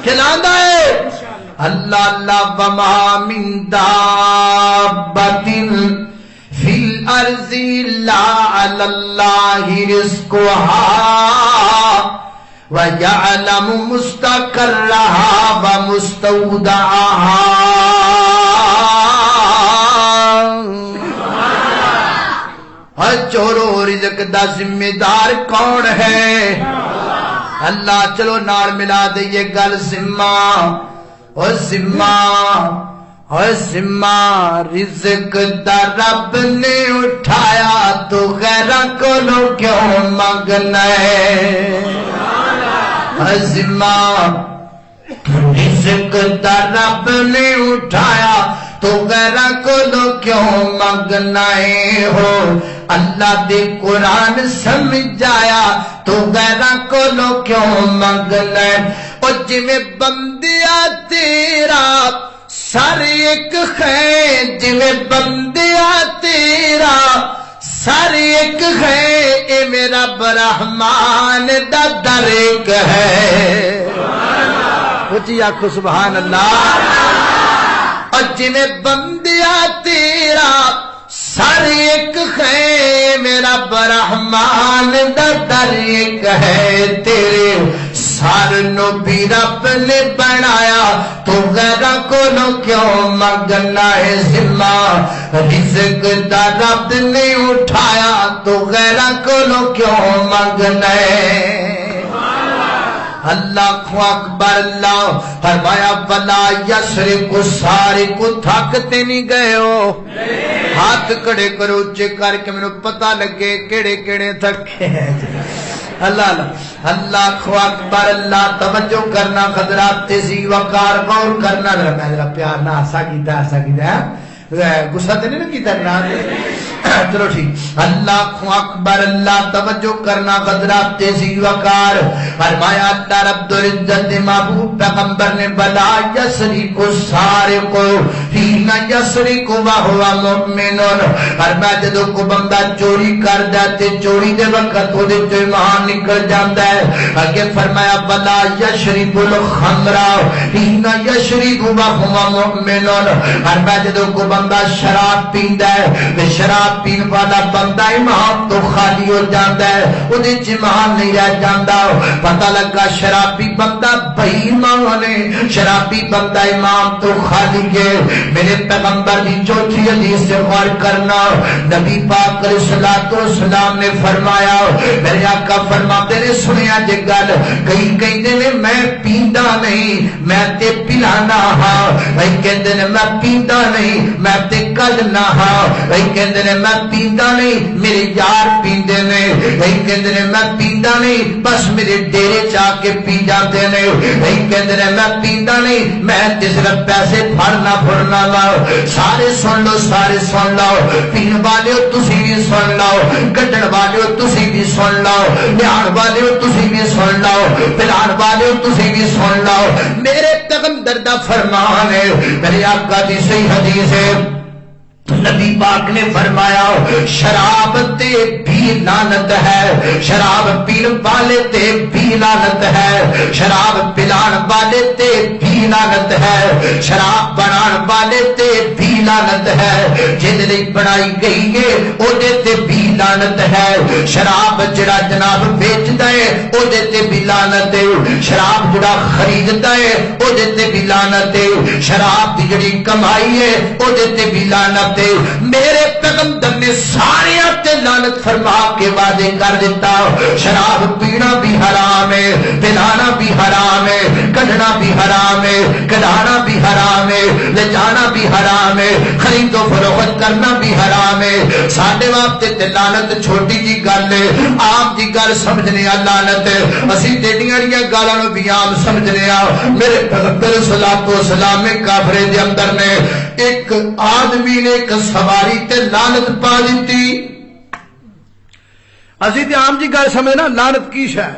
کھلاندا ہے اللہ اللہ وما من دابۃ فی الارض الا علی اللہ رزقها وَيَعْلَمُ مُسْتَقَرَّهَا وَمُسْتَوْدَعَهَا اور چورو رزق دا ذمہ دار کون ہے اللہ چلو نال ملا دئیے گل ذمہ اور ذمہ رزق دا رب نے اٹھایا تو غیرہ کو لو کیوں مانگنا ہے ذمہ رزق دا رب نے اٹھایا تو غیرہ کو لو کیوں مانگنا ہے ہو اللہ دے قرآن سمجھایا تو غیرہ کو لو کیوں مانگنا ہے اور جویں بندیا تیرا سر ایک ہے جویں بندیا تیرا سر ایک ہے اے میرا برحمان دا در ایک ہے اچھی آنکھو سبحان اللہ اور جنہیں بندیا تیرا سر ایک ہے میرا برحمان دا در ایک ہے تیرے سر نو بھی رب نے بنایا تو غیرہ کو نو کیوں مانگنا ہے ذمہ رزق دا رب نے اٹھایا تو غیرہ کو نو کیوں مانگنا ہے اللہ اکبر اللہ فرمایا ولا یسرق سارق تھکتے نہیں گئے ہو ہاتھ کڑے کرو اونچے کر کے مینوں پتہ لگے کیڑے کیڑے تھکے ہیں اللہ اللہ اکبر اللہ توجہ کرنا حضرات تیزی وقار غور کرنا ذرا پیار نہ ایسا کیتا غصہ تے نہیں کیتا نا چلو ٹھیک اللہ اکبر اللہ توجہ کرنا حضرات تیزی وقار فرمایا اللہ رب العزت محبوب پیغمبر نے بلا یسرق السارق حین یسرق وهو مؤمن فرمایا جدوں کو بندہ چوری کردا تے چوری دے وقت اودے چوں ایمان نکل جاندا ہے اگے فرمایا بلا یشرب الخمر حین یشرب وهو مؤمن فرمایا جدوں کو بندہ شراب پیندا ہے تے شراب پین والا بندہ ایمان تو خالی ہو جاندا ہے اودے چ ایمان نہیں رہ جاندا پتہ لگا شرابی بندہ بے ایمان ہے شرابی بندہ ایمان تو خالی ہے میرے پیغمبر دی چوتھی حدیث سے غور کرنا نبی پاک علیہ الصلوۃ والسلام نے فرمایا میرے آقا فرماتے نے سنیا جے گل کئی کہندے نے میں پیندا نہیں میں تے پلانا ہاں کئی کہندے نے میں پیندا نہیں میں تے کڈنا ہاں کئی کہندے نے میں پیندا نہیں میرے یار پیندے نے کئی کہندے نے میں پیندا نہیں بس میرے ڈیرے چا کے پی جاندے نے کئی کہندے نے میں پیندا نہیں میں تے صرف پیسے پھڑنا پھڑنا لا سارے سن لو پین والے تسی بھی سن لو کڈن والے تسی بھی سن لو نیان والے تسی بھی سن لو پلان والے تسی بھی سن لو میرے پیغمبر دا فرمان ہے میرے آقا دی صحیح حدیث ہے نبی پاک نے فرمایا شراب تے بھی لعنت ہے شراب پین والے تے بھی لعنت ہے شراب پلان والے تے بھی لعنت ہے شراب بنان والے تے بھی لعنت ہے جن لئی بنائی گئی ہے اودے تے بھی لعنت ہے شراب جڑا جناب بیچدا ہے اودے تے بھی لعنت ہے شراب جڑا خریددا ہے اودے تے بھی لعنت ہے شراب دی جڑی کمائی ہے اودے تے بھی لعنت ہے میرے پیغمبر نے سارے تے لعنت فرما کے وعدے کر دیتا شراب پینا بھی حرام ہے پلانا بھی حرام ہے کڈنا بھی حرام ہے کڈانا بھی حرام ہے لے جانا بھی حرام ہے خرید و فروخت کرنا بھی حرام ہے ساڈے واسطے تے لعنت چھوٹی جی گل ہے عام جی گل سمجھنے آ لعنت اسی ٹیڈیاں دیاں گالاں نوں بھی عام سمجھنے آ میرے پیغمبر صلی اللہ علیہ وسلم کافرے دے اندر نے ایک آدمی نے ایک سواری تے لعنت پا دیتی اسی تے عام جی گل سمجھنا لعنت کی شے